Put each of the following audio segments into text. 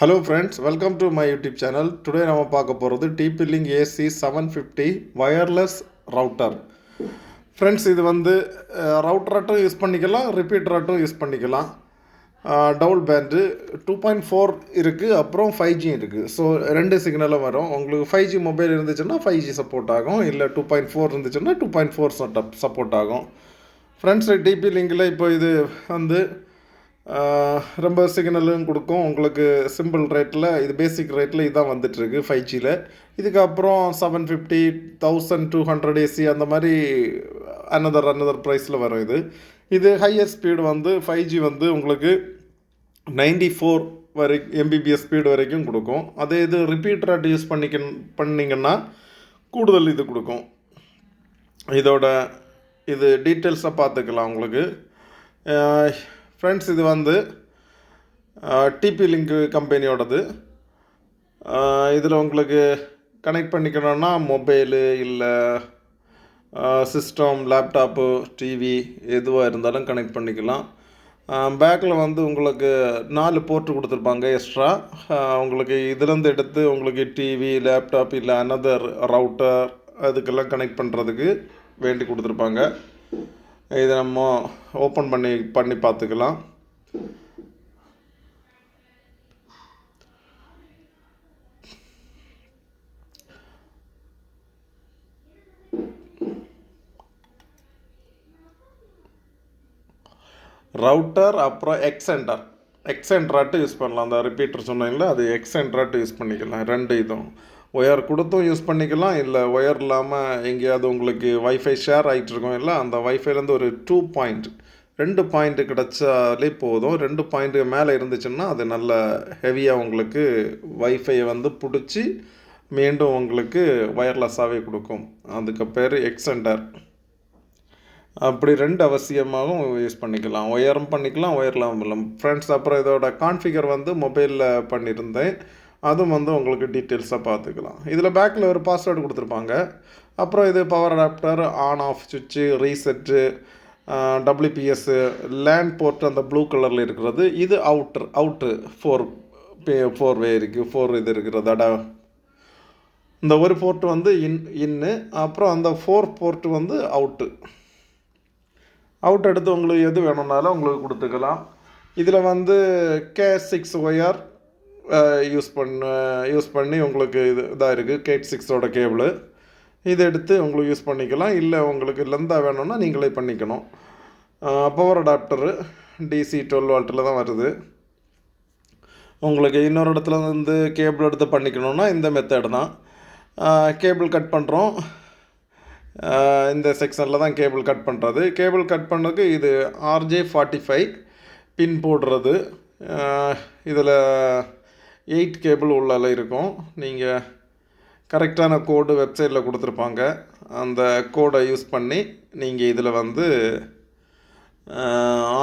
Hello friends, welcome to my YouTube channel. Today நம்ம பார்க்க போகிறது TP-Link AC750 wireless router. Friends, இது வந்து ரவுட்டராட்டும் யூஸ் பண்ணிக்கலாம், ரிப்பீட்டராட்டும் யூஸ் பண்ணிக்கலாம். டபுள் பேண்டு 2.4 இருக்குது, அப்புறம் 5G இருக்குது. ஸோ ரெண்டு சிக்னலும் வரும். உங்களுக்கு 5G மொபைல் இருந்துச்சுன்னா 5G சப்போர்ட் ஆகும், இல்லை 2.4 இருந்துச்சுன்னா 2.4 சப்போர்ட் ஆகும். ஃப்ரெண்ட்ஸ், TP-Linkல இப்போ இது வந்து ரொம்ப சிக்னலும் கொடுக்கும். உங்களுக்கு சிம்பிள் ரேட்டில், இது பேசிக் ரேட்டில் இதுதான் வந்துட்டுருக்கு 5Gயில். இதுக்கப்புறம் 750, 1200 AC அந்த மாதிரி அனதர் ப்ரைஸில் வரும். இது ஹையர் ஸ்பீடு வந்து 5G வந்து உங்களுக்கு 94 MBPS ஸ்பீடு வரைக்கும் கொடுக்கும். அதே இது ரிப்பீட்டராக யூஸ் பண்ணிங்கன்னா கூடுதல் இது கொடுக்கும். இதோட இது டீட்டெயில்ஸாக பார்த்துக்கலாம் உங்களுக்கு. ஃப்ரெண்ட்ஸ், இது வந்து TP-Link கம்பெனியோடது. இதில் உங்களுக்கு கனெக்ட் பண்ணிக்கணும்னா மொபைலு இல்லை சிஸ்டம், லேப்டாப்பு, டிவி எதுவாக இருந்தாலும் கனெக்ட் பண்ணிக்கலாம். பேக்கில் வந்து உங்களுக்கு 4 போர்ட்டு கொடுத்துருப்பாங்க எக்ஸ்ட்ரா. உங்களுக்கு இதுலேருந்து எடுத்து உங்களுக்கு டிவி, லேப்டாப் இல்லை அனதர் ரவுட்டர் அதுக்கெல்லாம் கனெக்ட் பண்ணுறதுக்கு வேண்டி கொடுத்துருப்பாங்க. இதை நம்ம ஓப்பன் பண்ணி பார்த்துக்கலாம். ரவுட்டர் அப்புறம் எக்ஸென்ட்ராட்டு யூஸ் பண்ணலாம். அந்த ரிப்பீட்டர் சொன்னீங்களா, அது எக்ஸென்ட்ராட்டு யூஸ் பண்ணிக்கலாம். ரெண்டு இதுவும் ஒயர் கொடுத்தும் யூஸ் பண்ணிக்கலாம், இல்லை ஒயர் இல்லாமல் எங்கேயாவது உங்களுக்கு வைஃபை ஷேர் ஆகிட்டு இருக்கோம் இல்லை, அந்த வைஃபைலேருந்து ஒரு 2 பாயிண்ட் கிடச்சாலே போதும். 2 பாயிண்ட்டு மேலே இருந்துச்சுன்னா அது நல்ல ஹெவியாக உங்களுக்கு வைஃபையை வந்து பிடிச்சி மீண்டும் உங்களுக்கு ஒயர்லெஸ்ஸாகவே கொடுக்கும். அதுக்கு பேர் எக்ஸெண்டர். அப்படி ரெண்டு அவசியமாகவும் யூஸ் பண்ணிக்கலாம். ஒயரும் பண்ணிக்கலாம், ஒயர்லாம் பண்ணலாம். ஃப்ரெண்ட்ஸ், அப்புறம் இதோட கான்ஃபிகர் வந்து மொபைலில் பண்ணியிருந்தேன். அதுவும் வந்து உங்களுக்கு டீட்டெயில்ஸாக பார்த்துக்கலாம். இதில் பேக்கில் ஒரு பாஸ்வேர்டு கொடுத்துருப்பாங்க. அப்புறம் இது பவர் அடாப்டர், ஆன் ஆஃப் சுவிட்சு, ரீசெட்டு, WPS, லேண்ட் போர்ட் அந்த ப்ளூ கலரில் இருக்கிறது. இது அவுட்ரு 4 வே இருக்குது, 4 இது இருக்கிறது. இந்த ஒரு போர்ட்டு வந்து இன்னு, அப்புறம் அந்த 4 போர்ட்டு வந்து அவுட் எடுத்து உங்களுக்கு எது வேணும்னாலும் உங்களுக்கு கொடுத்துக்கலாம். இதில் வந்து K6 ஒயர் யூஸ் பண்ணி உங்களுக்கு இதாக இருக்குது. K6ஓட கேபிள் இதை எடுத்து உங்களுக்கு யூஸ் பண்ணிக்கலாம். இல்லை உங்களுக்கு லெந்தாக வேணும்னா நீங்களே பண்ணிக்கணும். பவர் அடாப்டரு DC 12 வால்ட்டில் தான் வருது. உங்களுக்கு இன்னொரு இடத்துல வந்து கேபிள் எடுத்து பண்ணிக்கணுன்னா இந்த மெத்தட் தான். கேபிள் கட் பண்ணுறோம், இந்த செக்ஷனில் தான் கேபிள் கட் பண்ணுறது. கேபிள் கட் பண்ணதுக்கு இது RJ45 பின் போடுறது. இதில் 8 கேபிள் உள்ளால இருக்கும். நீங்கள் கரெக்டான கோடு வெப்சைட்டில் கொடுத்துருப்பாங்க. அந்த கோடை யூஸ் பண்ணி நீங்கள் இதில் வந்து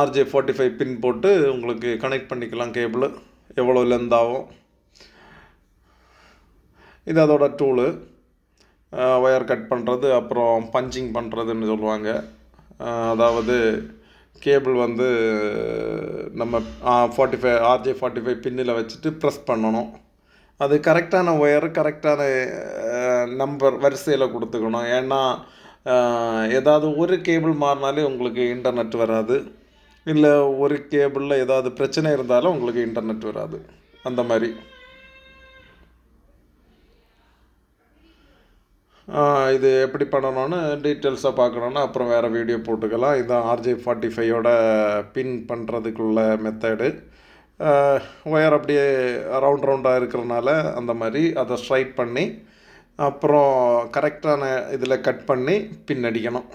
RJ45 பின் போட்டு உங்களுக்கு கனெக்ட் பண்ணிக்கலாம். கேபிள் எவ்வளோ லென்த் ஆகும். இது அதோட டூலு. ஒயர் கட் பண்ணுறது, அப்புறம் பஞ்சிங் பண்ணுறதுன்னு சொல்லுவாங்க. அதாவது கேபிள் வந்து நம்ம RJ45 பின்னில் வச்சுட்டு ப்ரெஸ் பண்ணணும். அது கரெக்டான ஒயர், கரெக்டான நம்பர் வரிசையில் கொடுத்துக்கணும். ஏன்னா ஏதாவது ஒரு கேபிள் மாறினாலே உங்களுக்கு இன்டர்நெட் வராது, இல்லை ஒரு கேபிளில் ஏதாவது பிரச்சனை இருந்தாலும் உங்களுக்கு இன்டர்நெட் வராது. அந்த மாதிரி இது எப்படி பண்ணணும்னு டீட்டெயில்ஸாக பார்க்கணுன்னா அப்புறம் வேறு வீடியோ போட்டுக்கலாம். இதுதான் RJ45ஓட பின் பண்ணுறதுக்குள்ள மெத்தடு. ஒயர் அப்படியே ரவுண்டாக இருக்கிறனால அந்த மாதிரி அதை ஸ்ட்ரைட் பண்ணி அப்புறம் கரெக்டான இதில் கட் பண்ணி பின் அடிக்கணும்.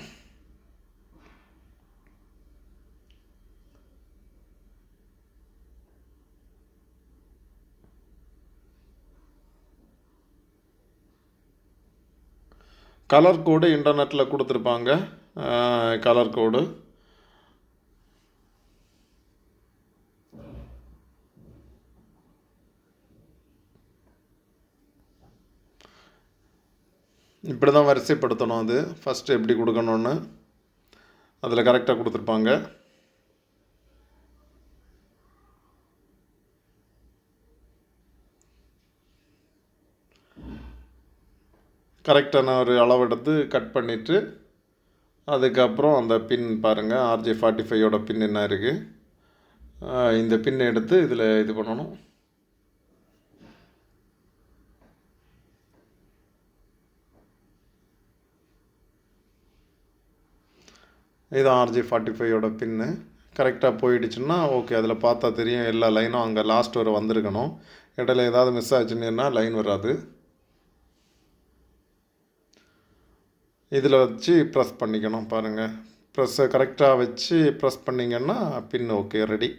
கலர் கோடு இன்டர்நெட்டில் கொடுத்துருப்பாங்க. கலர் கோடு இப்படி தான் வரிசைப்படுத்தணும். அது ஃபஸ்ட்டு எப்படி கொடுக்கணுன்னு அதில் கரெக்டாக கொடுத்துருப்பாங்க. கரெக்டான ஒரு அளவெடுத்து கட் பண்ணிவிட்டு அதுக்கப்புறம் அந்த பின் பாருங்கள், RJ45யோட பின் என்ன இருக்குது, இந்த பின்னை எடுத்து இதில் இது பண்ணணும். இது RJ45யோட பின்னு கரெக்டாக போயிடுச்சுன்னா ஓகே. அதில் பார்த்தா தெரியும் எல்லா லைனும் அங்கே லாஸ்ட் வரை வந்திருக்கணும். இடையில ஏதாவது மிஸ் ஆச்சுன்னா லைன் வராது. இதில் வச்சு ப்ரெஸ் பண்ணிக்கணும் பாருங்கள். ப்ரெஸ்ஸை கரெக்டாக வச்சு ப்ரெஸ் பண்ணிங்கன்னா பின் ஓகே ரெடி.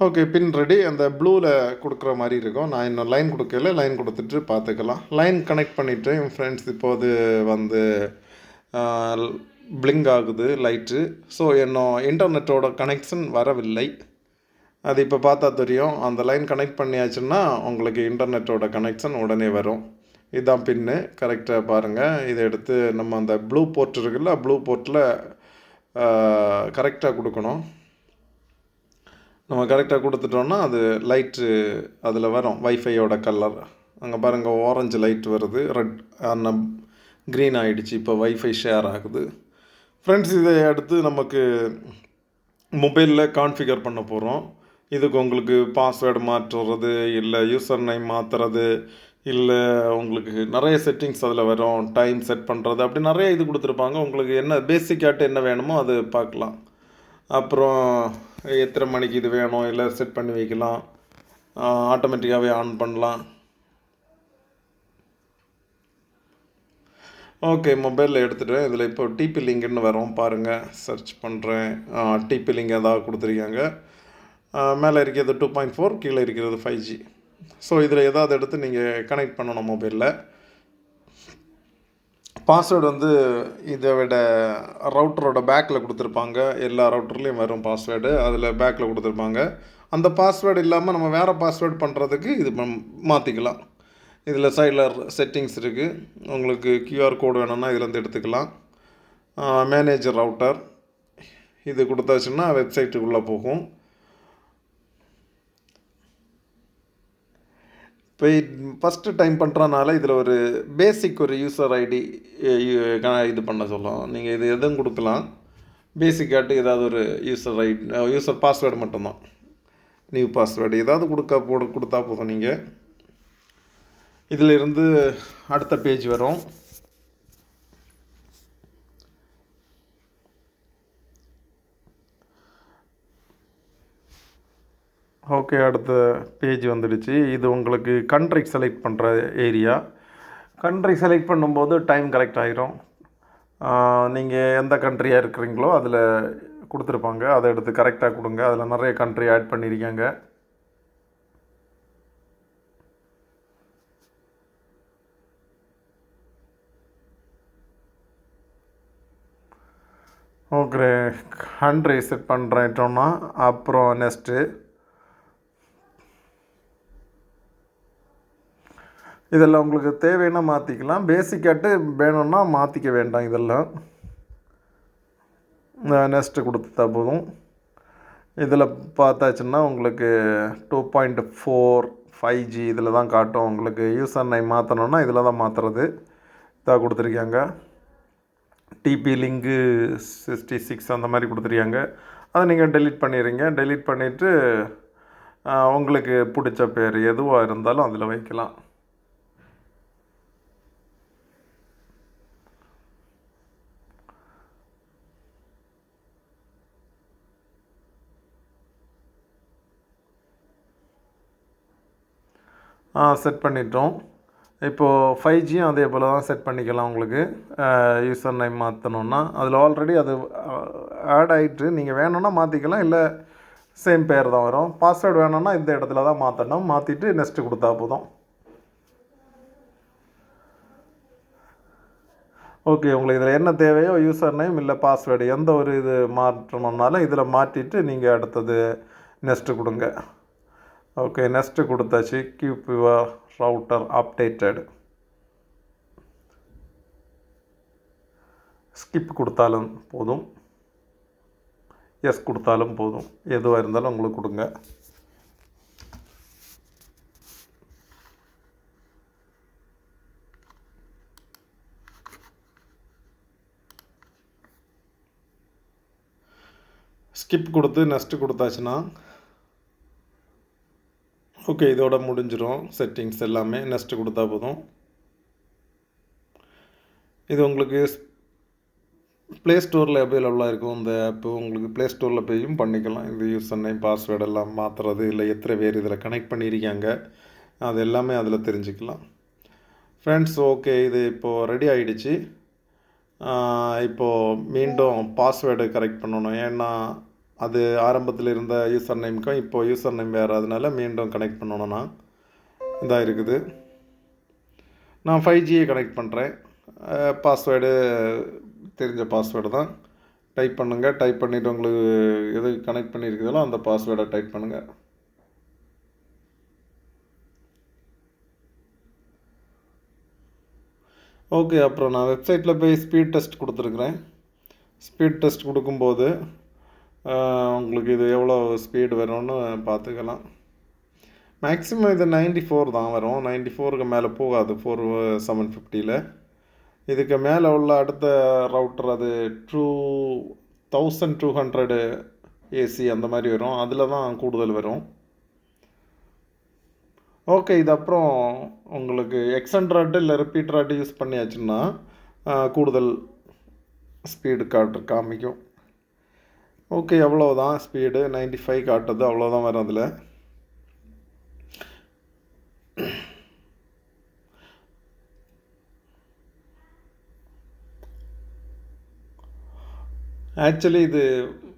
ஓகே, பின் ரெடி. அந்த ப்ளூவில் கொடுக்குற மாதிரி இருக்கும். நான் இன்னும் லைன் கொடுக்கல, லைன் கொடுத்துட்டு பார்த்துக்கலாம். லைன் கனெக்ட் பண்ணிவிட்டு என் ஃப்ரெண்ட்ஸ் இப்போது வந்து பிளிங்க் ஆகுது லைட்டு. ஸோ இன்னும் இன்டர்நெட்டோட கனெக்ஷன் வரவில்லை. அது இப்போ பார்த்தா தெரியும். அந்த லைன் கனெக்ட் பண்ணியாச்சுன்னா உங்களுக்கு இன்டர்நெட்டோட கனெக்ஷன் உடனே வரும். இதுதான் பின்னு. கரெக்டாக பாருங்கள். இதை எடுத்து நம்ம அந்த ப்ளூ போர்ட் இருக்குல்ல, ப்ளூ போர்ட்டில் கரெக்டாக கொடுக்கணும். நம்ம கரெக்டாக கொடுத்துட்டோன்னா அது லைட்டு அதில் வரும். வைஃபையோட கலர் அங்கே பாருங்கள், ஆரஞ்சு லைட் வருது, ரெட் க்ரீன் ஆகிடுச்சு. இப்போ வைஃபை ஷேர் ஆகுது. ஃப்ரெண்ட்ஸ், இதை அடுத்து நமக்கு மொபைலில் கான்ஃபிகர் பண்ண போகிறோம். இதுக்கு உங்களுக்கு பாஸ்வேர்டு மாற்றுறது, இல்லை யூசர் நேம் மாற்றுறது, இல்லை உங்களுக்கு நிறைய செட்டிங்ஸ் அதில் வரும். டைம் செட் பண்ணுறது, அப்படி நிறைய இது கொடுத்துருப்பாங்க. உங்களுக்கு என்ன பேசிக்காட்டு என்ன வேணுமோ அது பார்க்கலாம். அப்புறம் எத்தனை மணிக்கு இது வேணும் இல்லை செட் பண்ணி வைக்கலாம். ஆட்டோமேட்டிக்காகவே ஆன் பண்ணலாம். ஓகே, மொபைலில் எடுத்துகிட்டேன். இதில் இப்போ டிபி லிங்க்னு வரும் பாருங்கள். சர்ச் பண்ணுறேன். டிபி லிங்க் ஏதாவது கொடுத்துருக்காங்க. மேலே இருக்கிறது 2.4, கீழே இருக்கிறது 5G. ஸோ இதில் ஏதாவது எடுத்து நீங்கள் கனெக்ட் பண்ணணும் மொபைலில். பாஸ்வேர்டு வந்து இதை விட ரவுட்டரோட பேக்கில் கொடுத்துருப்பாங்க. எல்லா ரவுட்டர்லேயும் வரும் பாஸ்வேர்டு, அதில் பேக்கில் கொடுத்துருப்பாங்க. அந்த பாஸ்வேர்டு இல்லாமல் நம்ம வேறு பாஸ்வேர்டு பண்ணுறதுக்கு இது மாற்றிக்கலாம். இதில் சைடில் செட்டிங்ஸ் இருக்குது. உங்களுக்கு QR கோடு வேணும்னா இதிலேருந்து எடுத்துக்கலாம். மேனேஜர் ரவுட்டர் இது கொடுத்தாச்சுன்னா வெப்சைட்டுக்குள்ளே போகும். இப்போ ஃபஸ்ட்டு டைம் பண்ணுறனால இதில் ஒரு பேசிக் ஒரு யூசர் ஐடி இது பண்ண சொல்லும். நீங்கள் இது எதுவும் கொடுக்கலாம். பேசிக்காட்டு ஏதாவது ஒரு யூசர் பாஸ்வேர்டு மட்டும்தான். நியூ பாஸ்வேர்டு ஏதாவது கொடுத்தா போதும். நீங்கள் இதில் இருந்து அடுத்த பேஜ் வரும். ஓகே, அடுத்த பேஜ் வந்துடுச்சு. இது உங்களுக்கு கண்ட்ரி செலக்ட் பண்ணுற ஏரியா. கண்ட்ரி செலக்ட் பண்ணும்போது டைம் கரெக்ட் ஆகிரும். நீங்கள் எந்த கண்ட்ரியாக இருக்கிறீங்களோ அதில் கொடுத்துருப்பாங்க. அதை எடுத்து கரெக்டாக கொடுங்க. அதில் நிறைய கண்ட்ரி ஆட் பண்ணியிருக்காங்க. ஓகே, கண்ட்ரி செட் பண்ணுறேட்டோன்னா அப்புறம் நெக்ஸ்ட்டு இதெல்லாம் உங்களுக்கு தேவைன்னா மாற்றிக்கலாம். பேசிக்காட்டு வேணும்னா மாற்றிக்க வேண்டாம். இதெல்லாம் நெக்ஸ்ட்டு கொடுத்தா போதும். இதில் பார்த்தாச்சுன்னா உங்களுக்கு 2.4 5G இதில் தான் காட்டும். உங்களுக்கு யூசர் நேம் மாற்றணுன்னா இதில் தான் மாற்றுறது. இதாக கொடுத்துருக்காங்க. டிபி லிங்கு 66 அந்த மாதிரி கொடுத்துருக்காங்க. அதை நீங்கள் டெலீட் பண்ணிடுறீங்க. டெலீட் பண்ணிவிட்டு உங்களுக்கு பிடிச்ச பேர் எதுவாக இருந்தாலும் அதில் வைக்கலாம். செட் பண்ணிட்டோம். இப்போது 5Gயும் அதே போல் தான் செட் பண்ணிக்கலாம். உங்களுக்கு யூசர் நேம் மாற்றணுன்னா அதில் ஆல்ரெடி அது ஆட் ஆகிட்டு நீங்கள் வேணும்னா மாற்றிக்கலாம், இல்லை சேம் பேர் தான் வரும். பாஸ்வேர்டு வேணும்னா இந்த இடத்துல தான் மாற்றணும். மாற்றிட்டு நெக்ஸ்ட்டு கொடுத்தா போதும். ஓகே, உங்களுக்கு இதில் என்ன தேவையோ யூசர் நேம் இல்லை பாஸ்வேர்டு எந்த ஒரு இது மாற்றணுன்னாலும் இதில் மாற்றிட்டு நீங்கள் அடுத்தது நெக்ஸ்ட்டு கொடுங்க. ஓகே, நெக்ஸ்ட்டு கொடுத்தாச்சு. Keep your router updated. Skip கொடுத்தாலும் போதும், எஸ் கொடுத்தாலும் போதும். எதுவாக இருந்தாலும் உங்களுக்கு கொடுங்க. ஸ்கிப் கொடுத்து நெக்ஸ்ட்டு கொடுத்தாச்சுன்னா ஓகே, இதோட முடிஞ்சிடும் செட்டிங்ஸ் எல்லாமே. நெக்ஸ்ட்டு கொடுத்தா போதும். இது உங்களுக்கு ப்ளே ஸ்டோரில் அவைலபிளாக இருக்கும். இந்த ஆப்பு உங்களுக்கு ப்ளே ஸ்டோரில் போயும் பண்ணிக்கலாம். இது யூசர் நேம் பாஸ்வேர்டு எல்லாம் மாற்றுறது, இல்லை எத்தனை பேர் இதில் கனெக்ட் பண்ணியிருக்காங்க, அது எல்லாமே அதில் தெரிஞ்சுக்கலாம். ஃப்ரெண்ட்ஸ், ஓகே, இது இப்போது ரெடி ஆகிடுச்சு. இப்போது மீண்டும் பாஸ்வேர்டு கரெக்ட் பண்ணணும். ஏன்னா அது ஆரம்பத்தில் இருந்த யூசர் நேமுக்கும் இப்போது யூசர் நேம் வேறு, அதனால மீண்டும் கனெக்ட் பண்ணணும்னா இதாக இருக்குது. நான் 5Gயை கனெக்ட் பண்ணுறேன். பாஸ்வேர்டு தெரிஞ்ச பாஸ்வேர்டு தான் டைப் பண்ணுங்கள். டைப் பண்ணிவிட்டு உங்களுக்கு எது கனெக்ட் பண்ணியிருக்குதோ அந்த பாஸ்வேர்டை டைப் பண்ணுங்கள். ஓகே, அப்புறம் நான் வெப்சைட்டில் போய் ஸ்பீட் டெஸ்ட் கொடுத்துருக்குறேன். ஸ்பீட் டெஸ்ட் கொடுக்கும்போது உங்களுக்கு இது எவ்வளோ ஸ்பீடு வரும்னு பார்த்துக்கலாம். மேக்ஸிமம் இது 94 தான் வரும். 94க்கு மேலே போகாது 4750. இதுக்கு மேலே உள்ள அடுத்த ரவுட்டர் அது 2200 ஏசி அந்த மாதிரி வரும். அதில் தான் கூடுதல் வரும். ஓகே, இது அப்புறம் உங்களுக்கு எக்ஸ்டெண்டர் இல்லை ரிப்பீட்டர் யூஸ் பண்ணியாச்சுன்னா கூடுதல் ஸ்பீடு காமிக்கும். ஓகே, அவ்வளோதான் ஸ்பீடு 95 காட்டுது. அவ்வளோதான் வரும் அதில். ஆக்சுவலி இது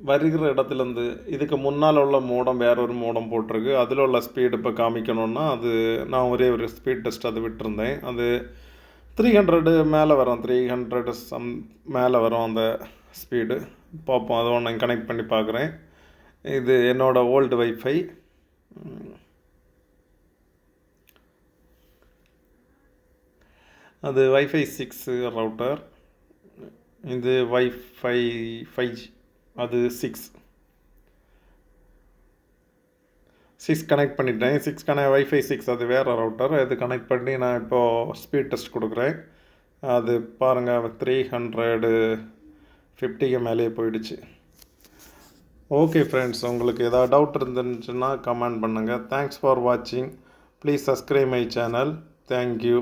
வருகிற இடத்துலேருந்து இதுக்கு முன்னால் உள்ள மோடம் வேற ஒரு மோடம் போட்டிருக்கு. அதில் உள்ள ஸ்பீடு இப்போ காமிக்கணுன்னா அது நான் ஒரே ஒரு ஸ்பீட் டெஸ்ட் அது விட்டுருந்தேன். அது 300 மேலே வரும். 300 மேலே வரும் அந்த ஸ்பீடு. பார்ப்போம், அதை ஒன்று கனெக்ட் பண்ணி பார்க்குறேன். இது என்னோடய ஓல்டு வைஃபை. அது வைஃபை 6 ரவுட்டர். இது வைஃபை 5G, அது 6 கனெக்ட் பண்ணிட்டேன். வைஃபை 6 அது வேறு ரவுட்டர். இது கனெக்ட் பண்ணி நான் இப்போது ஸ்பீட் டெஸ்ட் கொடுக்குறேன். அது பாருங்கள் 350க்கு மேலேயே போயிடுச்சு. ஓகே ஃப்ரெண்ட்ஸ், உங்களுக்கு ஏதாவது டவுட் இருந்துச்சுன்னா கமெண்ட் பண்ணுங்கள். தேங்க்ஸ் ஃபார் வாட்சிங். Please subscribe my channel. Thank you.